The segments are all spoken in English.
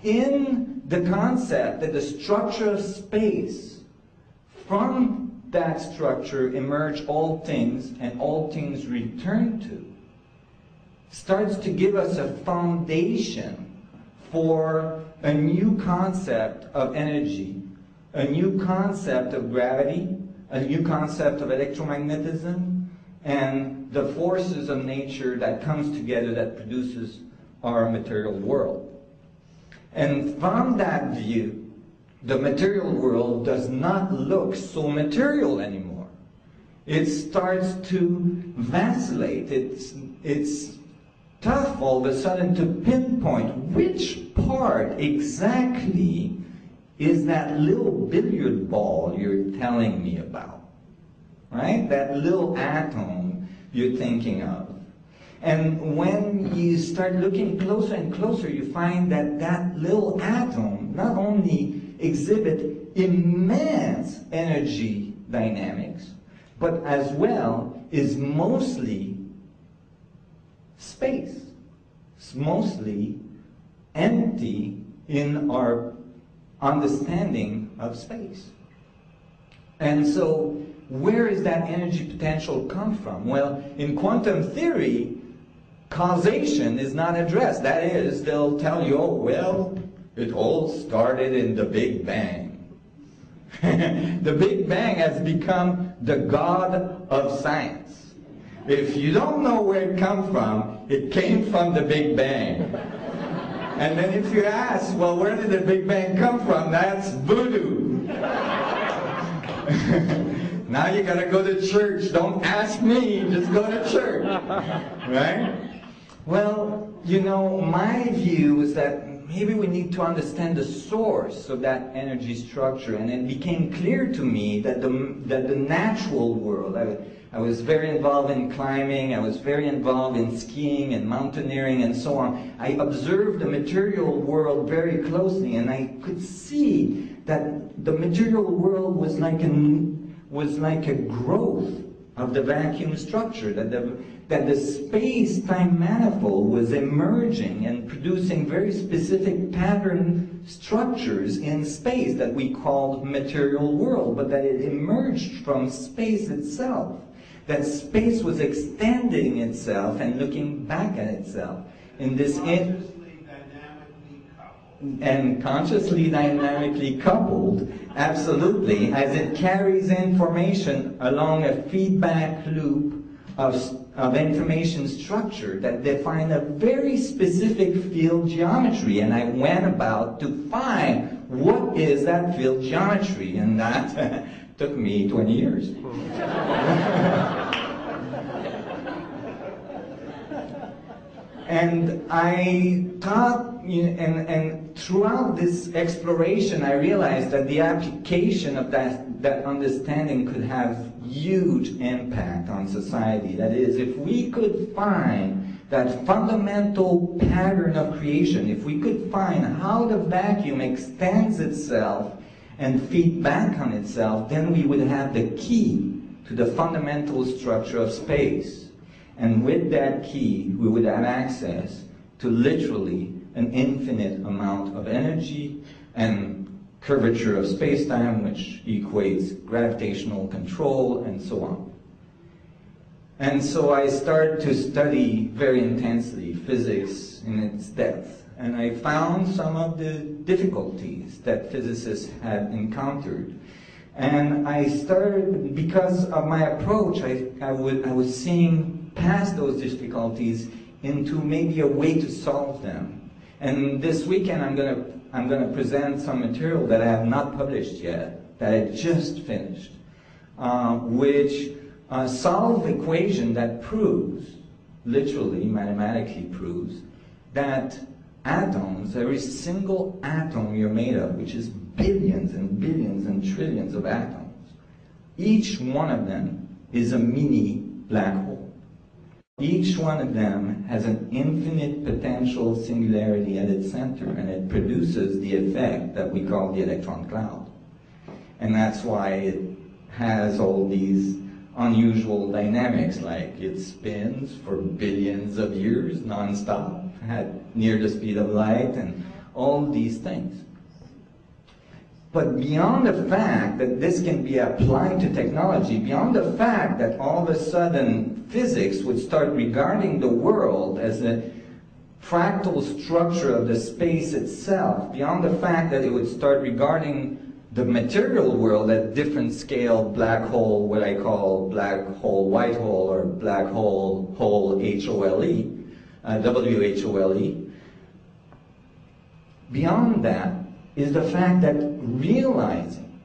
in the concept that the structure of space, from that structure emerge all things, and all things return to, starts to give us a foundation for a new concept of energy, a new concept of gravity, a new concept of electromagnetism, and the forces of nature that comes together that produces our material world. And from that view, the material world does not look so material anymore. It starts to vacillate. It's tough all of a sudden to pinpoint which part exactly is that little billiard ball you're telling me about, right? That little atom you're thinking of. And when you start looking closer and closer, you find that that little atom not only exhibits immense energy dynamics, but as well is mostly space. It's mostly empty in our understanding of space. And so where is that energy potential come from? Well, in quantum theory, causation is not addressed. That is, they'll tell you, oh, well, it all started in the Big Bang. The Big Bang has become the god of science. If you don't know where it comes from, it came from the Big Bang. And then if you ask, well, where did the Big Bang come from? That's voodoo. Now you gotta go to church. Don't ask me, just go to church. Right? Well, you know, my view is that maybe we need to understand the source of that energy structure. And it became clear to me that the natural world, I was very involved in climbing, I was very involved in skiing and mountaineering and so on. I observed the material world very closely, and I could see that the material world was like a growth of the vacuum structure, that the space-time manifold was emerging and producing very specific pattern structures in space that we called material world, but that it emerged from space itself. That space was extending itself and looking back at itself in this consciously dynamically coupled, absolutely, as it carries information along a feedback loop of information structure that define a very specific field geometry. And I went about to find what is that field geometry, and that took me 20 years. And I thought, and throughout this exploration, I realized that the application of that understanding could have huge impact on society. That is, if we could find that fundamental pattern of creation, if we could find how the vacuum extends itself and feed back on itself, then we would have the key to the fundamental structure of space. And with that key, we would have access to literally an infinite amount of energy and curvature of space-time, which equates gravitational control and so on. And so I started to study very intensely physics in its depth. And I found some of the difficulties that physicists had encountered. And I started, because of my approach, I was seeing past those difficulties into maybe a way to solve them. And this weekend I'm gonna present some material that I have not published yet, that I just finished, which solve equation that proves, literally, mathematically proves, that atoms, every single atom you're made of, which is billions and billions and trillions of atoms, each one of them is a mini black hole. Each one of them has an infinite potential singularity at its center, and it produces the effect that we call the electron cloud. And that's why it has all these unusual dynamics, like it spins for billions of years non-stop at near the speed of light, and all these things. But beyond the fact that this can be applied to technology, beyond the fact that all of a sudden physics would start regarding the world as a fractal structure of the space itself, beyond the fact that it would start regarding the material world at different scale, black hole, what I call black hole, white hole, or black hole, hole, H-O-L-E, W-H-O-L-E. Beyond that is the fact that realizing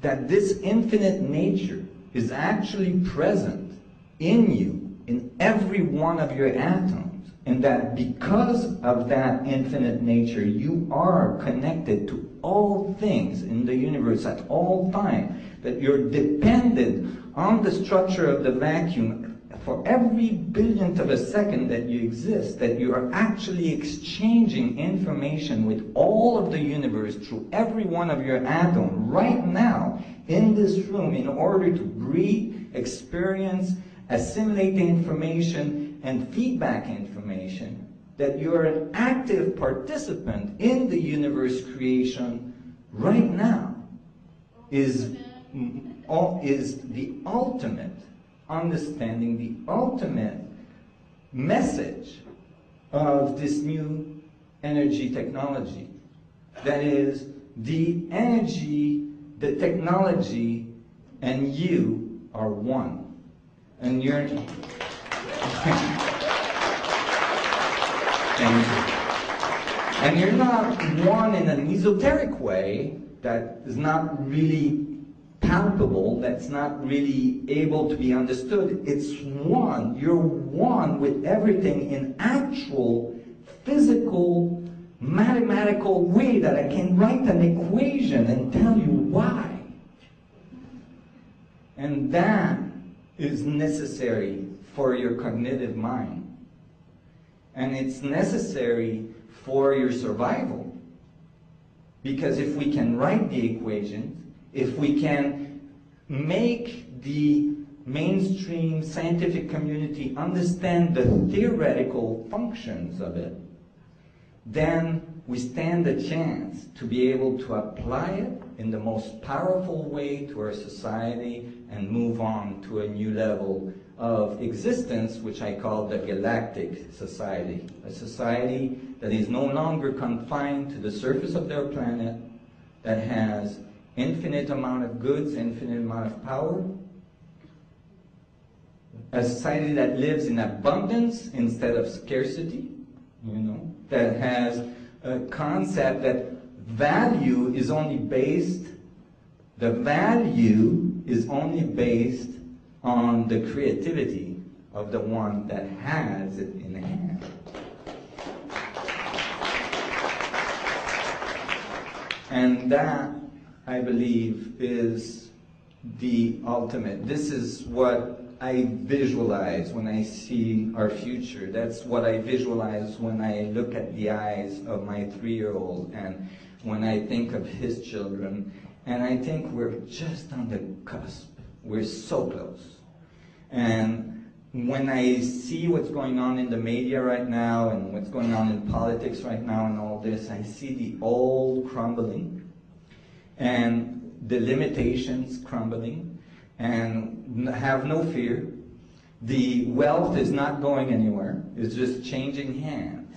that this infinite nature is actually present in you, in every one of your atoms, and that because of that infinite nature, you are connected to all things in the universe at all time, that you're dependent on the structure of the vacuum for every billionth of a second that you exist, that you are actually exchanging information with all of the universe through every one of your atoms right now in this room in order to breathe, experience, assimilate the information, and feedback information, that you're an active participant in the universe creation right now is the ultimate understanding, the ultimate message of this new energy technology. That is, the energy, the technology, and you are one. And you're... And you're not one in an esoteric way that is not really palpable, that's not really able to be understood. It's one. You're one with everything in actual, physical, mathematical way that I can write an equation and tell you why. And that is necessary for your cognitive mind. And it's necessary for your survival. Because if we can write the equations, if we can make the mainstream scientific community understand the theoretical functions of it, then we stand a chance to be able to apply it in the most powerful way to our society and move on to a new level of existence, which I call the galactic society. A society that is no longer confined to the surface of their planet, that has infinite amount of goods, infinite amount of power. A society that lives in abundance instead of scarcity, you know, that has a concept that value is only based on the creativity of the one that has it in hand. And that, I believe, is the ultimate. This is what I visualize when I see our future. That's what I visualize when I look at the eyes of my 3-year-old and when I think of his children. And I think we're just on the cusp. We're so close. And when I see what's going on in the media right now and what's going on in politics right now and all this, I see the old crumbling and the limitations crumbling, and have no fear. The wealth is not going anywhere. It's just changing hands.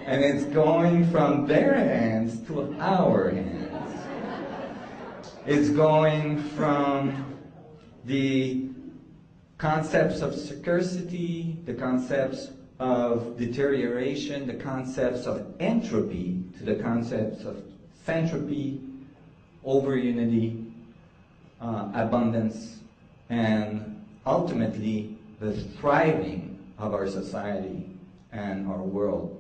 And it's going from their hands to our hands. It's going from the concepts of scarcity, the concepts of deterioration, the concepts of entropy, to the concepts of centropy, over unity, abundance, and ultimately the thriving of our society and our world.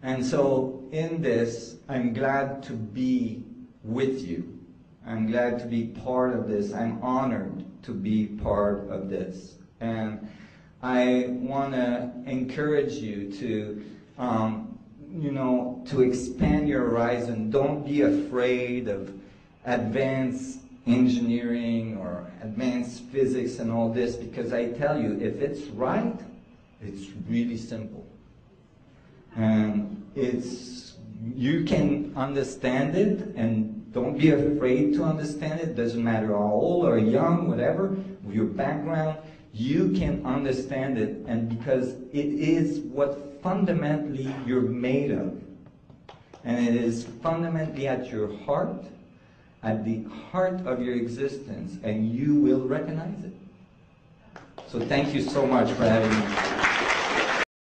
And so in this, I'm glad to be with you. I'm glad to be part of this. I'm honored to be part of this. And I want to encourage you to, to expand your horizon. Don't be afraid of advanced engineering or advanced physics and all this, because I tell you, if it's right, It's really simple. And you can understand it, and don't be afraid to understand it. Doesn't matter how old or young, whatever, your background, you can understand it, and because it is what fundamentally you're made of. And it is fundamentally at your heart, at the heart of your existence, and you will recognize it. So thank you so much for having me.